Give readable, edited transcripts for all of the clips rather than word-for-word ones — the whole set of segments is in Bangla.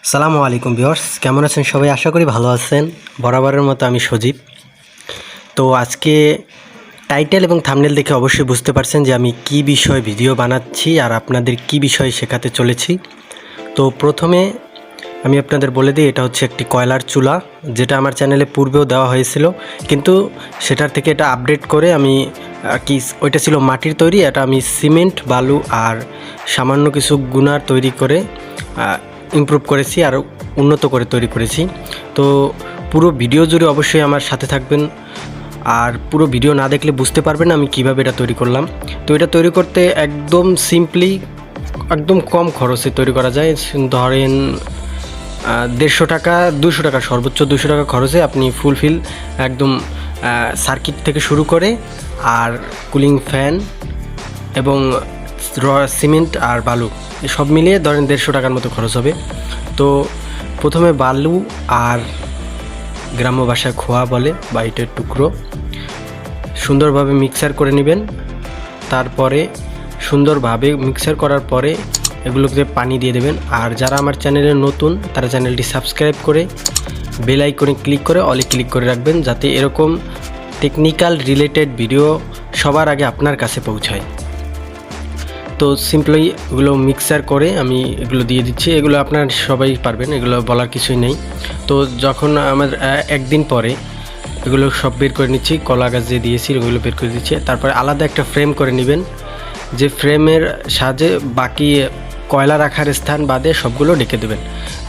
আসসালামু আলাইকুম ভিউয়ার্স, কেমন আছেন সবাই? আশা করি ভালো আছেন। বরাবরের মতো আমি সজীব। তো আজকে টাইটেল এবং থাম্বনেল দেখে অবশ্যই বুঝতে পারছেন যে আমি কি বিষয়ে ভিডিও বানাচ্ছি আর আপনাদের কি বিষয়ে শেখাতে চলেছি। তো প্রথমে আমি আপনাদের বলে দিই, এটা হচ্ছে একটি কয়লার চুলা, যেটা আমার চ্যানেলে পূর্বেও দেওয়া হয়েছিল, কিন্তু সেটার থেকে এটা আপডেট করে আমি ওইটা ছিল মাটির তৈরি, এটা আমি সিমেন্ট, বালু আর সামান্য কিছু গুনার তৈরি করে ইমপ্রুভ করেছি আর উন্নত করে তৈরি করেছি। তো পুরো ভিডিও জুড়ে অবশ্যই আমার সাথে থাকবেন, আর পুরো ভিডিও না দেখলে বুঝতে পারবেন আমি কিভাবে এটা তৈরি করলাম। তো এটা তৈরি করতে একদম সিম্পলি, একদম কম খরচে তৈরি করা যায়। ধরেন 150 টাকা 200 টাকা, সর্বোচ্চ 200 টাকা খরচে আপনি ফুলফিল একদম সার্কিট থেকে শুরু করে আর কুলিং ফ্যান এবং সিমেন্ট আর বালু সব মিলিয়ে ধরেন 150 টাকার মতো খরচ হবে। তো প্রথমে বালু আর গ্রাম্য ভাষায় খোয়া বলে বা ইটের টুকরো সুন্দরভাবে মিক্সার করে নেবেন। তারপরে সুন্দরভাবে মিক্সার করার পরে এগুলোকে পানি দিয়ে দেবেন। আর যারা আমার চ্যানেলে নতুন তারা চ্যানেলটি সাবস্ক্রাইব করে বেল আইকনে ক্লিক করে অলে ক্লিক করে রাখবেন, যাতে এরকম টেকনিক্যাল রিলেটেড ভিডিও সবার আগে আপনার কাছে পৌঁছায়। তো সিম্পলি এগুলো মিক্সার করে আমি এগুলো দিয়ে দিচ্ছি। এগুলো আপনারা সবাই পারবেন, এগুলো বলার কিছুই নেই। তো যখন আমার একদিন পরে এগুলো সব বের করে নিচ্ছি, কলা গাছ যে দিয়েছি ওগুলো বের করে দিচ্ছি। তারপরে আলাদা একটা ফ্রেম করে নেবেন, যে ফ্রেমের সাহায্যে বাকি কয়লা রাখার স্থান বাদে সবগুলো ঢেকে দেবেন।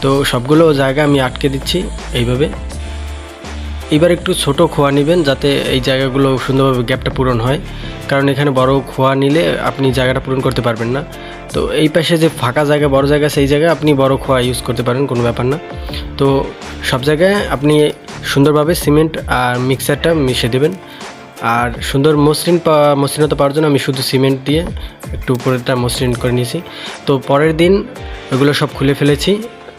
তো সবগুলো জায়গা আমি আটকে দিচ্ছি এইভাবে। এবার একটু ছোট খোয়া নেবেন, যাতে এই জায়গাগুলো সুন্দরভাবে গ্যাপটা পূরণ হয়, কারণ এখানে বড় খোয়া নিলে আপনি জায়গাটা পূরণ করতে পারবেন না। তো এই পাশে যে ফাঁকা জায়গা, বড় জায়গা, সেই জায়গায় আপনি বড় খোয়া ইউজ করতে পারেন, কোনো ব্যাপার না। তো সব জায়গায় আপনি সুন্দরভাবে সিমেন্ট আর মিক্সারটা মিশিয়ে দেবেন। আর সুন্দর মসৃণতা পাওয়ার জন্য আমি শুধু সিমেন্ট দিয়ে একটু উপরেটা মসৃণ করে নিয়েছি। তো পরের দিন ওগুলো সব খুলে ফেলেছি।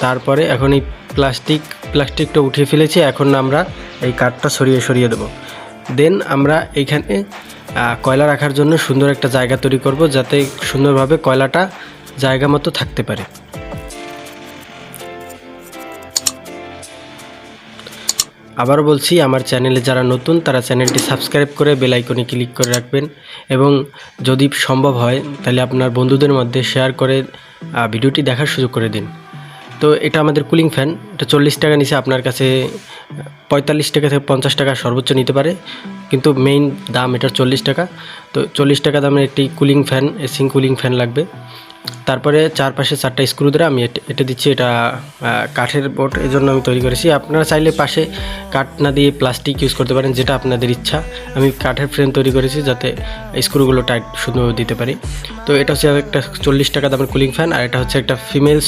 তারপরে এখন এই প্লাস্টিকটা উঠিয়ে ফেলেছি। এখন আমরা এই কাঠটা সরিয়ে দেবো। দেন আমরা এইখানে কয়লা রাখার জন্য সুন্দর একটা জায়গা তৈরি করব, যাতে সুন্দরভাবে কয়লাটা জায়গা মতো থাকতে পারে। আবারও বলছি, আমার চ্যানেলে যারা নতুন তারা চ্যানেলটি সাবস্ক্রাইব করে বেল আইকনে ক্লিক করে রাখবেন, এবং যদি সম্ভব হয় তাহলে আপনার বন্ধুদের মধ্যে শেয়ার করে ভিডিওটি দেখার সুযোগ করে দিন। তো এটা আমাদের কুলিং ফ্যান, এটা 40 টাকা নিচে, আপনার কাছে 45 টাকা থেকে 50 টাকা সর্বোচ্চ নিতে পারে, কিন্তু মেইন দাম এটার 40 টাকা। তো 40 টাকা দামের একটি cooling fan, AC cooling fan লাগবে। তারপরে চারপাশে 4টা স্ক্রু ধরে আমি এটা দিচ্ছি। এটা কাঠের বোর্ড, এই জন্য আমি তৈরি করেছি। আপনারা চাইলে পাশে কাঠ না দিয়ে প্লাস্টিক ইউজ করতে পারেন, যেটা আপনাদের ইচ্ছা। আমি কাঠের ফ্রেম তৈরি করেছি যাতে স্ক্রুগুলো টাইট সুন্দরভাবে দিতে পারি। তো এটা হচ্ছে একটা 40 টাকা দামের কুলিং ফ্যান। আর এটা হচ্ছে একটা ফিমেল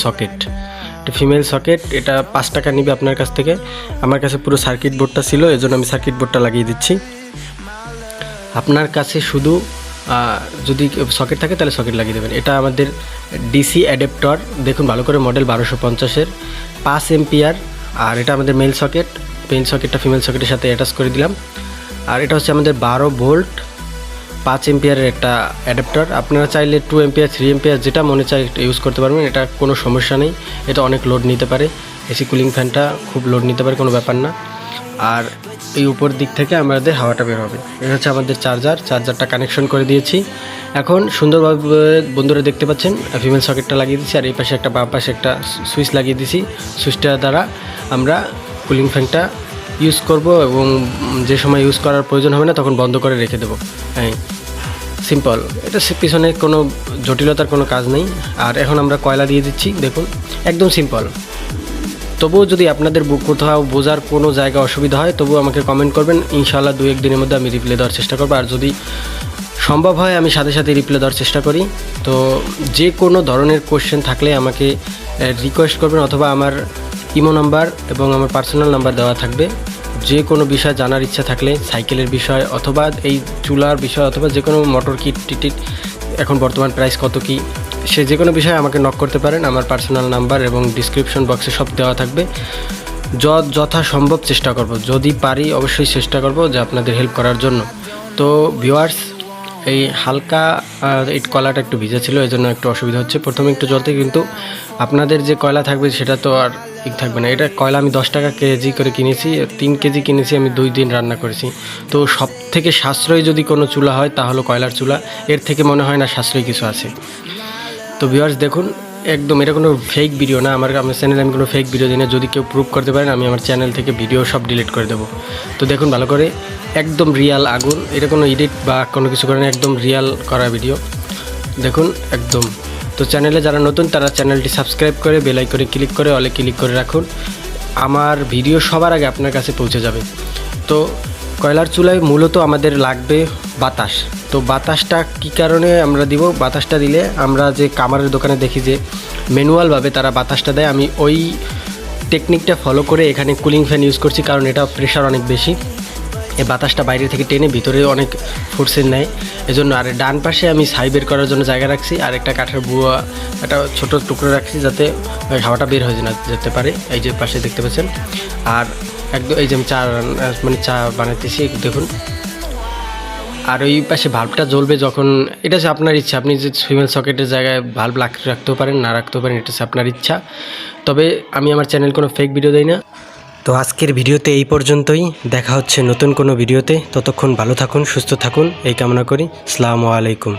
সকেট, এটা 5 টাকা নিবে আপনার কাছ থেকে। আমার কাছে পুরো সার্কিট বোর্ডটা ছিল, এজন্য আমি সার্কিট বোর্ডটা লাগিয়ে দিচ্ছি। আপনার কাছে শুধু যদি সকেট থাকে তাহলে সকেট লাগিয়ে দেবেন। এটা আমাদের ডিসি অ্যাডাপ্টার, দেখুন ভালো করে, মডেল 1250-এর 5 এম্পিয়ার। আর এটা আমাদের মেল সকেটটা ফিমেল সকেটের সাথে অ্যাটাচ করে দিলাম। আর এটা হচ্ছে আমাদের 12 ভোল্ট 5 এম্পিয়ারের একটা অ্যাডাপ্টার। আপনারা চাইলে 2 এম্পিয়ার 3 এম্পিয়ার যেটা মনে চায় ইউজ করতে পারবেন, এটা কোনো সমস্যা নেই। এটা অনেক লোড নিতে পারে, এসি কুলিং ফ্যানটা খুব লোড নিতে পারে, কোনো ব্যাপার না। আর এই উপর দিক থেকে আমাদের হাওয়াটা বের হবে। এটা হচ্ছে আমাদের চার্জারটা কানেকশন করে দিয়েছি। এখন সুন্দরভাবে বন্ধুরা দেখতে পাচ্ছেন, ফিমেল সকেটটা লাগিয়ে দিচ্ছি, আর এই পাশে একটা বাম পাশে একটা সুইচ লাগিয়ে দিয়েছি। সুইচটা দ্বারা আমরা কুলিং ফ্যানটা ইউজ করব, এবং যে সময় ইউজ করার প্রয়োজন হবে না তখন বন্ধ করে রেখে দেবো। হ্যাঁ, সিম্পল, এটা পিছনে কোনো জটিলতার কোনো কাজ নেই। আর এখন আমরা কয়লা দিয়ে দিচ্ছি, দেখুন একদম সিম্পল। তবুও যদি আপনাদের কোথাও বোঝার কোনো জায়গা অসুবিধা হয়, তবুও আমাকে কমেন্ট করবেন, ইনশাআল্লাহ 2-1 দিনের মধ্যে আমি রিপ্লাই দেওয়ার চেষ্টা করবো। আর যদি সম্ভব হয় আমি সাথে রিপ্লাই দেওয়ার চেষ্টা করি। তো যে কোনো ধরনের কোয়েশ্চেন থাকলে আমাকে রিকোয়েস্ট করবেন, অথবা আমার ইমো নাম্বার এবং আমার পার্সোনাল নাম্বার দেওয়া থাকবে। যে কোনো বিষয় জানার ইচ্ছা থাকলে, সাইকেলের বিষয় অথবা এই চুলার বিষয়, অথবা যে কোনো মোটর কিট এখন বর্তমান প্রাইস কত কি, সে যে কোনো বিষয়ে আমাকে নক করতে পারেন। আমার পার্সোনাল নাম্বার এবং ডিসক্রিপশন বক্সে সব দেওয়া থাকবে। যথাসম্ভব চেষ্টা করব, যদি পারি অবশ্যই চেষ্টা করব যে আপনাদের হেল্প করার জন্য। তো ভিউয়ার্স, এই হালকা এই কয়লাটা একটু ভিজা ছিল, এই জন্য একটু অসুবিধা হচ্ছে। প্রথমে একটু জ্বলতে, কিন্তু আপনাদের যে কয়লা থাকবে সেটা তো আর ঠিক থাকবে না। এটা কয়লা আমি 10 টাকা কেজি করে কিনেছি, 3 কেজি কিনেছি, আমি 2 দিন রান্না করেছি। তো সব থেকে সাশ্রয়ী যদি কোনো চুলা হয় তাহলে কয়লার চুলা, এর থেকে মনে হয় না সাশ্রয়ী কিছু আছে। তো ভিউয়ার্স দেখুন, একদম এটা কোনো ফেক ভিডিও না, আমার চ্যানেলে আমি কোনো ফেক ভিডিও দিই না। যদি কেউ প্রুভ করতে পারেন আমি আমার চ্যানেল থেকে ভিডিও সব ডিলিট করে দেবো। তো দেখুন ভালো করে, একদম রিয়াল আগুন, এটা কোনো এডিট বা কোনো কিছু করে না, একদম রিয়াল করা ভিডিও দেখুন একদম। তো চ্যানেলে যারা নতুন তারা চ্যানেলটি সাবস্ক্রাইব করে বেল আইকনে ক্লিক করে অলে ক্লিক করে রাখুন, আমার ভিডিও সবার আগে আপনার কাছে পৌঁছে যাবে। তো কয়লার চুলায় মূলত আমাদের লাগবে বাতাস। তো বাতাসটা কী কারণে আমরা দিব? বাতাসটা দিলে আমরা যে কামারের দোকানে দেখি যে ম্যানুয়ালভাবে তারা বাতাসটা দেয়, আমি ওই টেকনিকটা ফলো করে এখানে কুলিং ফ্যান ইউজ করছি, কারণ এটা প্রেশার অনেক বেশি, এই বাতাসটা বাইরে থেকে টেনে ভিতরে অনেক ফোর্সের নেয়, এজন্য। আর ডান পাশে আমি ছাই বের করার জন্য জায়গা রাখছি, আর একটা কাঠের বুয়া একটা ছোটো টুকরো রাখছি যাতে হাওয়াটা বের হয়ে না যেতে পারে, এই যে পাশে দেখতে পাচ্ছেন। আর একদম এই যে আমি চা বানাতেছি দেখুন। আর ওই পাশে ভাল্বটা জ্বলবে যখন, এটা হচ্ছে আপনার ইচ্ছা, আপনি যে সুইমেল সকেটের জায়গায় ভাল্ব রাখতেও পারেন, না রাখতেও পারেন, এটা হচ্ছে আপনার ইচ্ছা। তবে আমি আমার চ্যানেল কোনো ফেক ভিডিও দিই না। তো আজকের ভিডিওতে এই পর্যন্তই, দেখা হচ্ছে নতুন কোনো ভিডিওতে। ততক্ষণ ভালো থাকুন, সুস্থ থাকুন এই কামনা করি। আসসালামু আলাইকুম।